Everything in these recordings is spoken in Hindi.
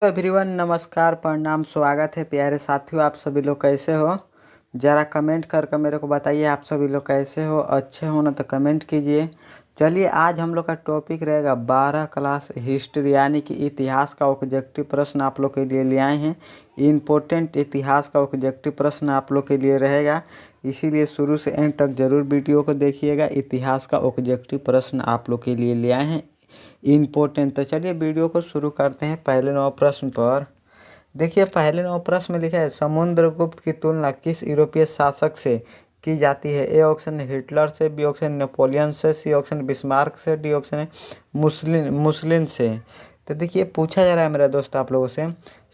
एवरीवन नमस्कार प्रणाम स्वागत है प्यारे साथियों। आप सभी लोग कैसे हो? ज़रा कमेंट करके मेरे को बताइए आप सभी लोग कैसे हो। अच्छे हो ना तो कमेंट कीजिए। चलिए आज हम लोग का टॉपिक रहेगा 12 क्लास हिस्ट्री यानी कि इतिहास का ऑब्जेक्टिव प्रश्न आप लोग के लिए ले आए हैं। इम्पोर्टेंट इतिहास का ऑब्जेक्टिव प्रश्न आप लोग के लिए रहेगा, इसीलिए शुरू से एंड तक ज़रूर वीडियो को देखिएगा। इतिहास का ऑब्जेक्टिव प्रश्न आप लोग के लिए ले आए हैं इम्पोर्टेंट। तो चलिए वीडियो को शुरू करते हैं। पहले 9 प्रश्न पर देखिए, पहले 9 प्रश्न में लिखा है समुद्रगुप्त की तुलना किस यूरोपीय शासक से की जाती है? ए ऑप्शन हिटलर से, बी ऑप्शन नेपोलियन से, सी ऑप्शन बिस्मार्क से, डी ऑप्शन मुस्लिन से। तो देखिए पूछा जा रहा है मेरा दोस्त आप लोगों से,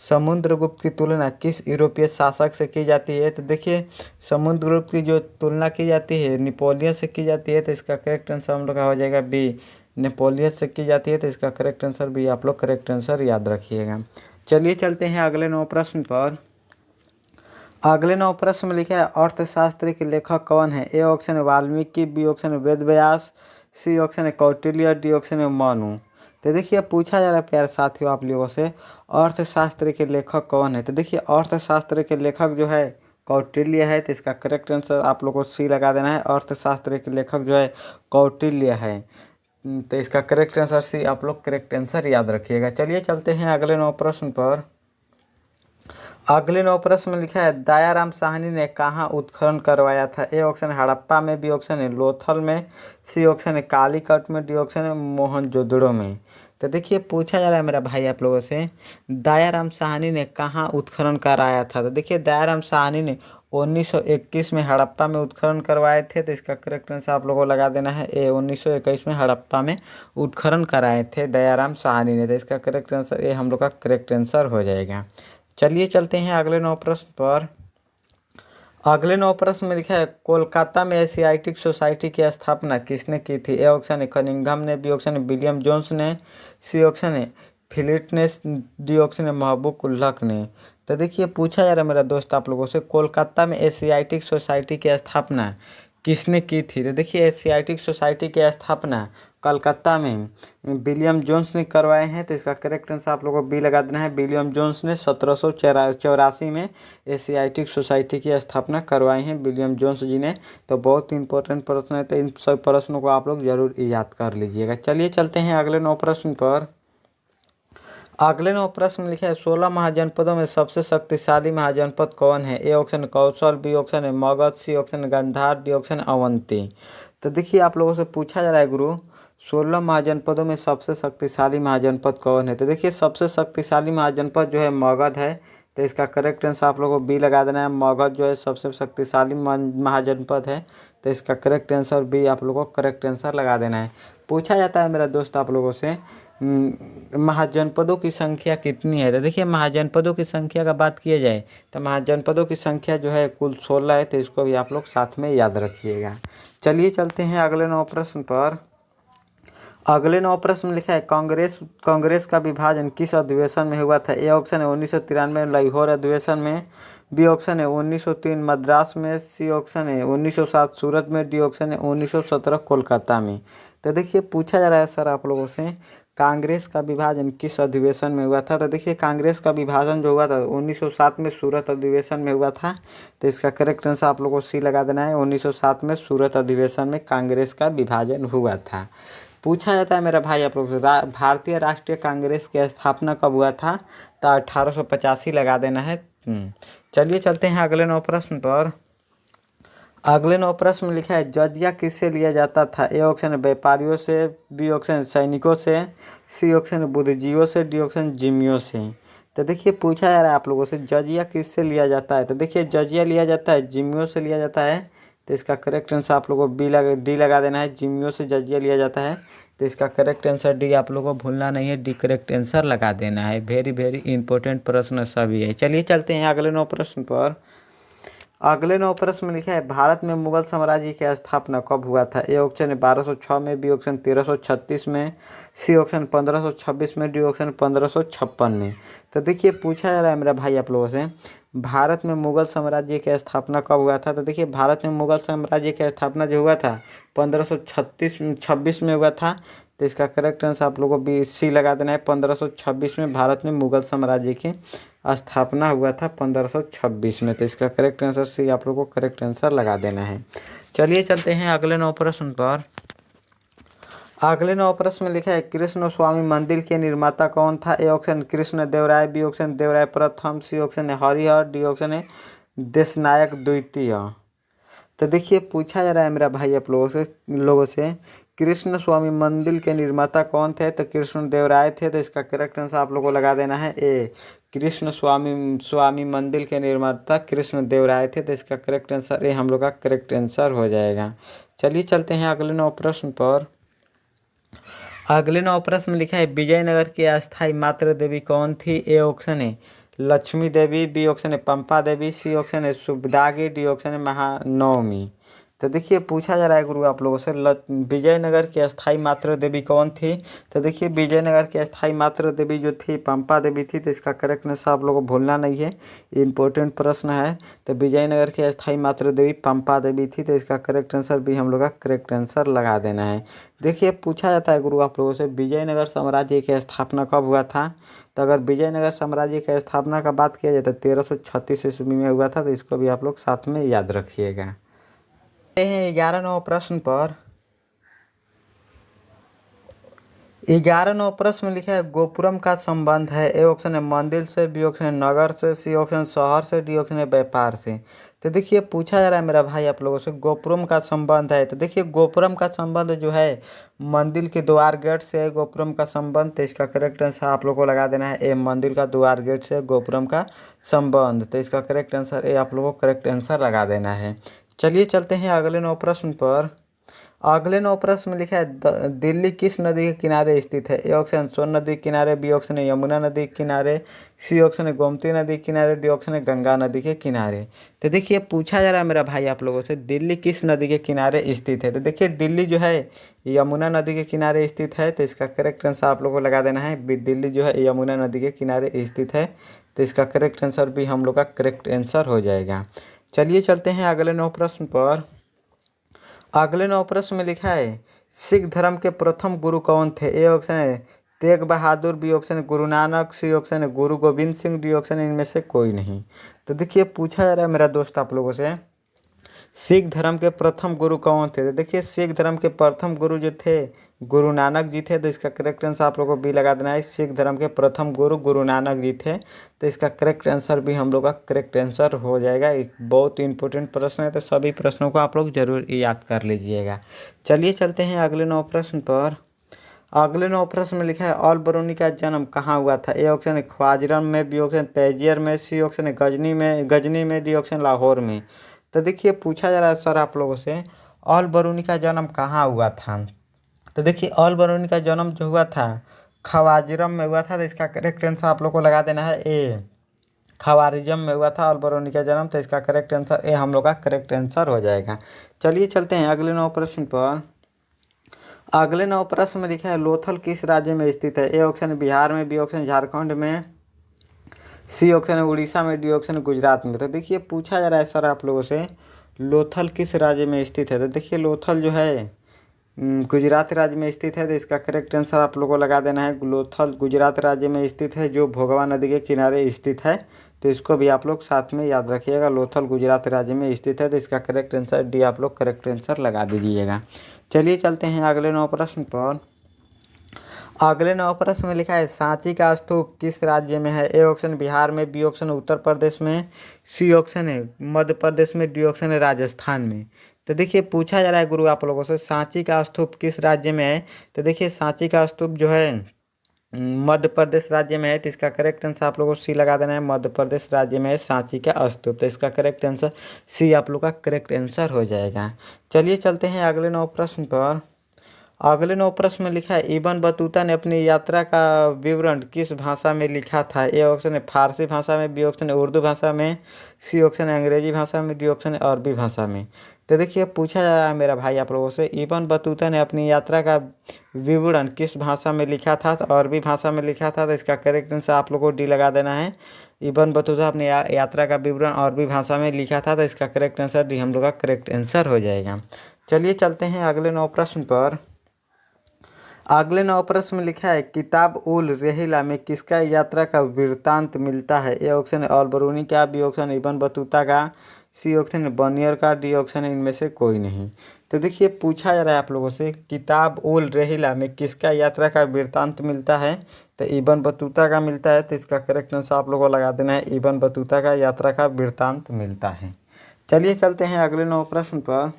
समुद्रगुप्त की तुलना किस यूरोपीय शासक से की जाती है? तो देखिए समुद्रगुप्त की जो तुलना की जाती है नेपोलियन से की जाती है, तो इसका करेक्ट आंसर हम लोग का हो जाएगा बी, नेपोलियन से की जाती है। तो इसका करेक्ट आंसर भी आप लोग करेक्ट आंसर याद रखिएगा। चलिए चलते हैं अगले 9 प्रश्न पर। अगले 9 प्रश्न में लिखा है अर्थशास्त्र के लेखक कौन है? ए ऑप्शन है वाल्मीकि, बी ऑप्शन है वेद व्यास, सी ऑप्शन है कौटिल्य, डी ऑप्शन है मनु। तो देखिए पूछा जा रहा है प्यारे साथियों आप लोगों से, अर्थशास्त्र के लेखक कौन है? तो देखिए अर्थशास्त्र के लेखक जो है कौटिल्य है। तो इसका करेक्ट आंसर आप लोगों को सी लगा देना है। अर्थशास्त्र के लेखक जो है कौटिल्य है। तो इसका करेक्ट आंसर सी आप लोग करेक्ट आंसर याद रखिएगा। चलिए चलते हैं अगले 9 प्रश्न पर। अगले 9 प्रश्न में लिखा है दयाराम साहनी ने कहाँ उत्खनन करवाया था? ए ऑप्शन है हड़प्पा में, बी ऑप्शन है लोथल में, सी ऑप्शन है कालीकट में, डी ऑप्शन है मोहनजोदड़ो में। तो देखिए पूछा जा रहा है मेरा भाई आप लोगों से, दयाराम साहनी ने कहाँ उत्खनन कराया था? तो देखिए दयाराम साहनी ने 1921 में हड़प्पा में उत्खनन करवाए थे। तो इसका करेक्ट आंसर आप लोगों को लगा देना है ए, 1921 में हड़प्पा में उत्खनन कराए थे दयाराम साहनी ने। तो इसका करेक्ट आंसर ए हम लोग का करेक्ट आंसर हो जाएगा। चलिए चलते हैं अगले 9 प्रश्न पर। अगले 9 प्रश्न में लिखा है कोलकाता में एशियाटिक सोसाइटी की स्थापना किसने की थी? ए ऑप्शन है कनिंघम ने, बी ऑप्शन है विलियम जोन्स ने, सी ऑप्शन है फिलिप ने, डी ऑप्शन है महबूब उल हक ने। तो देखिए पूछा जा रहा है मेरा दोस्त आप लोगों से, कोलकाता में एशियाटिक सोसाइटी की स्थापना किसने की थी? तो देखिए एशियाटिक सोसाइटी की स्थापना कलकत्ता में विलियम जोन्स ने करवाए हैं। तो इसका करेक्ट आंसर आप लोगों को बी लगा देना है। विलियम जोन्स ने 1784 में एशियाटिक सोसाइटी की स्थापना करवाई है, विलियम जोन्स जी ने। तो बहुत इंपॉर्टेंट प्रश्न है, तो इन सब प्रश्नों को आप लोग जरूर याद कर लीजिएगा। चलिए चलते हैं अगले 9 प्रश्न पर। अगले 9 प्रश्न में लिखा है 16 महाजनपदों में सबसे शक्तिशाली महाजनपद कौन है? A option Kosala, B option है Magadh, C option Gandhara, D option Avanti. तो देखिए आप लोगों से पूछा जा रहा है गुरु, 16 महाजनपदों में सबसे शक्तिशाली महाजनपद कौन है? तो देखिए सबसे शक्तिशाली महाजनपद जो है मगध है। तो इसका करेक्ट आंसर आप लोगों को बी लगा देना है। मगध जो है सबसे शक्तिशाली महाजनपद है। तो इसका करेक्ट आंसर बी आप लोगों को करेक्ट आंसर लगा देना है। पूछा जाता है मेरा दोस्त आप लोगों से महाजनपदों की संख्या कितनी है? तो देखिए महाजनपदों की संख्या का बात किया जाए तो महाजनपदों की संख्या जो है कुल 16 है। तो इसको भी आप लोग साथ में याद रखिएगा। चलिए चलते हैं अगले 9 प्रश्न पर। अगले 9 प्रश्न में लिखा है कांग्रेस का विभाजन किस अधिवेशन में हुआ था? ए ऑप्शन है 1993 में लाहौर अधिवेशन में, बी ऑप्शन है 1903 मद्रास में, सी ऑप्शन है 1907 सूरत में, डी ऑप्शन है 1917 कोलकाता में। तो देखिए पूछा जा रहा है सर आप लोगों से, कांग्रेस का विभाजन किस अधिवेशन में हुआ था? तो देखिए कांग्रेस का विभाजन जो हुआ था 1907 में सूरत अधिवेशन में हुआ था। तो इसका करेक्ट आंसर आप लोगों को सी लगा देना है। 1907 में सूरत अधिवेशन में कांग्रेस का विभाजन हुआ था। पूछा जाता है मेरा भाई आप लोग से, भारतीय राष्ट्रीय कांग्रेस की स्थापना कब हुआ था? तो 1885 लगा देना है। चलिए चलते हैं अगले 9 प्रश्न पर। अगले 9 प्रश्न में लिखा है जजिया किससे लिया जाता था? ए ऑप्शन है व्यापारियों से, बी ऑप्शन है सैनिकों से, सी ऑप्शन है बुद्धिजीवियों से, डी ऑप्शन जिम्मियों से। तो देखिए पूछा जा रहा है आप लोगों से जजिया किससे लिया जाता है? तो देखिए जजिया लिया जाता है जिम्मियों से लिया जाता है। तो इसका करेक्ट आंसर आप लोगों को डी लगा देना है। जिम्मियों से जजिया लिया जाता है। तो इसका करेक्ट आंसर डी आप लोगों को भूलना नहीं है, डी करेक्ट आंसर लगा देना है। वेरी वेरी इंपॉर्टेंट प्रश्न सभी है। चलिए चलते हैं अगले 9 प्रश्न पर। अगले 9 प्रश्न में लिखा है भारत में मुगल साम्राज्य की स्थापना कब हुआ था? ए ऑप्शन है 1206 में, बी ऑप्शन 1336 में, सी ऑप्शन 1526 में, डी ऑप्शन 1556 में। तो देखिए पूछा जा रहा है मेरा भाई आप लोगों से, भारत में मुगल साम्राज्य की स्थापना कब हुआ था? तो देखिए भारत में मुगल साम्राज्य की स्थापना जो हुआ था 1536 26 में हुआ था। तो इसका करेक्ट आंसर आप लोगों को बी सी लगा देना है। 1526 में भारत में मुगल साम्राज्य की स्थापना हुआ था 1526 में। तो इसका करेक्ट आंसर सी आप लोगों को करेक्ट आंसर लगा देना है। चलिए चलते हैं अगले 9 प्रश्न पर। अगले 9 प्रश्न में लिखा है कृष्ण स्वामी मंदिर के निर्माता कौन था? A option Krishna Deva Raya, B option Devaraya प्रथम, सी ऑप्शन है हरिहर, डी ऑप्शन है देशनायक द्वितीय। तो देखिए पूछा जा रहा है मेरा भाई आप लोगों से कृष्ण स्वामी मंदिर के निर्माता कौन थे? तो कृष्ण देव राय थे। तो इसका करेक्ट आंसर आप लोगों को लगा देना है ए। कृष्ण स्वामी मंदिर के निर्माता कृष्ण देव राय थे। तो इसका करेक्ट आंसर ए हम लोग का करेक्ट आंसर हो जाएगा। चलिए चलते हैं अगले 9 प्रश्न पर। अगले 9 प्रश्न में लिखा है विजयनगर की अस्थाई मातृ देवी कौन थी? ए ऑप्शन है लक्ष्मी देवी, बी ऑप्शन है पंपा देवी, सी ऑप्शन है सुबदागी, डी ऑप्शन है महानवमी। तो देखिए पूछा जा रहा है गुरु आप लोगों से विजयनगर की अस्थाई मातृ देवी कौन थी? तो देखिए विजयनगर की अस्थाई मातृ देवी जो थी पंपा देवी थी। तो इसका करेक्ट आंसर आप लोगों को भूलना नहीं है, इम्पोर्टेंट प्रश्न है। तो विजयनगर की अस्थाई मातृ देवी पंपा देवी थी। तो इसका करेक्ट आंसर भी हम लोग का करेक्ट आंसर लगा देना है। देखिए पूछा जाता है गुरु आप लोगों से विजयनगर साम्राज्य की स्थापना कब हुआ था? तो अगर विजयनगर साम्राज्य की स्थापना का बात किया जाए तो 1336 ईस्वी में हुआ था। तो इसको भी आप लोग साथ में याद रखिएगा। 11 9 प्रश्न पर। 11 9 प्रश्न में लिखा है गोपुरम का संबंध है। ए ऑप्शन है मंदिर से, बी ऑप्शन है नगर से, सी ऑप्शन शहर से, डी ऑप्शन है व्यापार से। तो देखिए पूछा जा रहा है मेरा भाई आप लोगों से गोपुरम का संबंध है। तो देखिए गोपुरम का संबंध जो है मंदिर के द्वार गेट से है गोपुरम का संबंध। तो इसका करेक्ट आंसर आप लोगों को लगा देना है ए मंदिर का द्वार गेट से गोपुरम का संबंध। तो इसका करेक्ट आंसर ए आप लोगों को करेक्ट आंसर लगा देना है। चलिए चलते हैं अगले 9 प्रश्न पर। अगले 9 प्रश्न में लिखा है दिल्ली किस नदी के किनारे स्थित है? ए ऑप्शन सोन नदी के किनारे, बी ऑप्शन है यमुना नदी के किनारे, सी ऑप्शन है गोमती नदी के किनारे, डी ऑप्शन है गंगा नदी के किनारे। तो देखिए पूछा जा रहा है मेरा भाई आप लोगों से दिल्ली किस नदी के किनारे स्थित है? तो देखिए दिल्ली जो है यमुना नदी के किनारे स्थित है। तो इसका करेक्ट आंसर आप लोगों को लगा देना है दिल्ली जो है यमुना नदी के किनारे स्थित है। तो इसका करेक्ट आंसर भी हम लोग का करेक्ट आंसर हो जाएगा। चलिए चलते हैं अगले 9 प्रश्न पर। अगले 9 प्रश्न में लिखा है सिख धर्म के प्रथम गुरु कौन थे? ए ऑप्शन है तेग बहादुर, बी ऑप्शन है गुरु नानक, सी ऑप्शन है गुरु गोविंद सिंह, डी ऑप्शन है इनमें से कोई नहीं। तो देखिए पूछा जा रहा है मेरा दोस्त आप लोगों से सिख धर्म के प्रथम गुरु कौन थे? तो देखिए सिख धर्म के प्रथम गुरु जो थे गुरु नानक जी थे। तो इसका करेक्ट आंसर आप लोगों को बी लगा देना है सिख धर्म के प्रथम गुरु गुरु नानक जी थे। तो इसका करेक्ट आंसर भी हम लोग का करेक्ट आंसर हो जाएगा। एक बहुत इंपॉर्टेंट प्रश्न है, तो सभी प्रश्नों को आप लोग जरूर याद कर लीजिएगा। चलिए चलते हैं अगले 9 प्रश्न पर। अगले 9 प्रश्न में लिखा है ऑल बरूनी का जन्म कहाँ हुआ था? ए ऑप्शन है ख्वाजरम में, बी ऑप्शन तैजियर में, सी ऑप्शन है गजनी में, डी ऑप्शन लाहौर में। तो देखिए पूछा जा रहा है सर आप लोगों से ऑल बरूनी का जन्म कहाँ हुआ था? तो देखिए ऑल बरूनी का जन्म जो हुआ था ख्वाजरम में हुआ था। तो इसका करेक्ट आंसर आप लोग को लगा देना है ए ख्वारिज़म में हुआ था ऑल बरूनी का जन्म। तो इसका करेक्ट आंसर ए हम लोग का करेक्ट आंसर हो जाएगा। चलिए चलते हैं अगले 9 प्रश्न पर। अगले 9 प्रश्न में लिखा है लोथल किस राज्य में स्थित है? ए ऑप्शन बिहार में, बी ऑप्शन झारखंड में, सी ऑप्शन है उड़ीसा में, डी ऑप्शन है गुजरात में। तो देखिए पूछा जा रहा है सर आप लोगों से लोथल किस राज्य में स्थित है? तो देखिए लोथल जो है गुजरात राज्य में स्थित है। तो इसका करेक्ट आंसर आप लोगों को लगा देना है लोथल गुजरात राज्य में स्थित है जो भोगवा नदी के किनारे स्थित है। तो इसको भी आप लोग साथ में याद रखिएगा लोथल गुजरात राज्य में स्थित है। तो इसका करेक्ट आंसर डी आप लोग करेक्ट आंसर लगा दीजिएगा। चलिए चलते हैं अगले 9 प्रश्न पर। अगले 9 प्रश्न में लिखा है सांची का स्तूप किस राज्य में है? ए ऑप्शन बिहार में, बी ऑप्शन उत्तर प्रदेश में, सी ऑप्शन है मध्य प्रदेश में, डी ऑप्शन है राजस्थान में। तो देखिए पूछा जा रहा है गुरु आप लोगों से सांची का स्तूप किस राज्य में है? तो देखिए सांची का स्तूप जो है मध्य प्रदेश राज्य में है। तो इसका करेक्ट आंसर आप लोगों को सी लगा देना है मध्य प्रदेश राज्य में है सांची का स्तूप। तो इसका करेक्ट आंसर सी आप लोग का करेक्ट आंसर हो जाएगा। चलिए चलते हैं अगले 9 प्रश्न पर। अगले 9 प्रश्न में लिखा है इब्न बतूता ने अपनी यात्रा का विवरण किस भाषा में लिखा था? ए ऑप्शन है फारसी भाषा में, बी ऑप्शन है उर्दू भाषा में, सी ऑप्शन है अंग्रेजी भाषा में, डी ऑप्शन है अरबी भाषा में। तो देखिए पूछा जा रहा है मेरा भाई आप लोगों से इब्न बतूता ने अपनी यात्रा का विवरण किस भाषा में लिखा था? तो अरबी भाषा में लिखा था। तो इसका करेक्ट आंसर आप लोगों को डी लगा देना है इब्न बतूता अपनी यात्रा का विवरण अरबी भाषा में लिखा था। तो इसका करेक्ट आंसर डी हम लोग का करेक्ट आंसर हो जाएगा। चलिए चलते हैं अगले 9 प्रश्न पर। अगले 9 प्रश्न में लिखा है किताब उल रेहिला में किसका यात्रा का वृत्तांत मिलता है। ए ऑप्शन है अल-बरूनी का, बी ऑप्शन है इब्न बतूता का, सी ऑप्शन है बनियर का, डी ऑप्शन है इनमें से कोई नहीं। तो देखिए पूछा जा रहा है आप लोगों से किताब उल रेहिला में किसका यात्रा का वृत्तांत मिलता है। तो इब्न बतूता का मिलता है, तो इसका करेक्ट आंसर आप लोगों को लगा देना है, इब्न बतूता का यात्रा का वृत्तांत मिलता है। चलिए चलते हैं अगले 9 प्रश्न पर।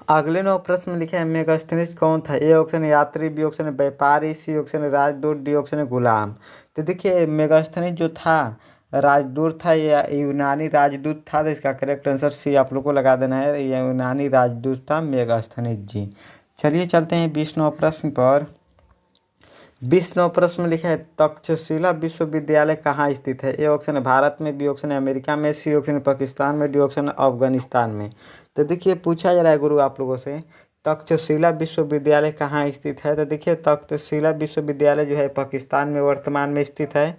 अगले 9 प्रश्न में लिखा है मेगास्थनीज कौन था। ए ऑप्शन है यात्री, बी ऑप्शन है व्यापारी, सी ऑप्शन है राजदूत, डी ऑप्शन है गुलाम। तो देखिए मेगास्थनीज जो था राजदूत था या यूनानी राजदूत था, तो इसका करेक्ट आंसर सी आप लोग को लगा देना है, ये यूनानी राजदूत था मेगास्थनीज जी। चलिए चलते हैं 20 प्रश्न पर। 20 प्रश्न में लिखा है तक्षशिला विश्वविद्यालय कहाँ स्थित है। ए ऑप्शन है भारत में, बी ऑप्शन है अमेरिका में, सी ऑप्शन है पाकिस्तान में, डी ऑप्शन है अफगानिस्तान में। तो देखिए पूछा जा रहा है गुरु आप लोगों से तक्षशिला विश्वविद्यालय कहाँ स्थित है। तो देखिए तक्षशिला विश्वविद्यालय जो है पाकिस्तान में वर्तमान में स्थित है,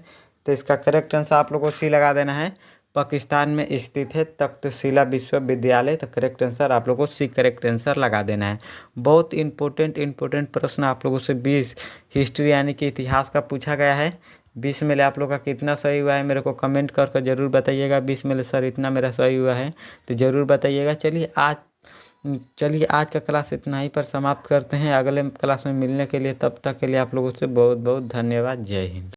तो इसका करेक्ट आंसर आप लोगों को सी लगा देना है, पाकिस्तान में स्थित है तक्षशिला विश्वविद्यालय। तो करेक्ट आंसर आप लोगों को सी करेक्ट आंसर लगा देना है। बहुत इंपॉर्टेंट प्रश्न आप लोगों से 20 हिस्ट्री यानी कि इतिहास का पूछा गया है। 20 में से आप लोग का कितना सही हुआ है मेरे को कमेंट कर ज़रूर बताइएगा। 20 में से सर इतना मेरा सही हुआ है तो ज़रूर बताइएगा। चलिए आज का क्लास इतना ही पर समाप्त करते हैं। अगले क्लास में मिलने के लिए, तब तक के लिए आप लोगों से बहुत बहुत धन्यवाद। जय हिंद।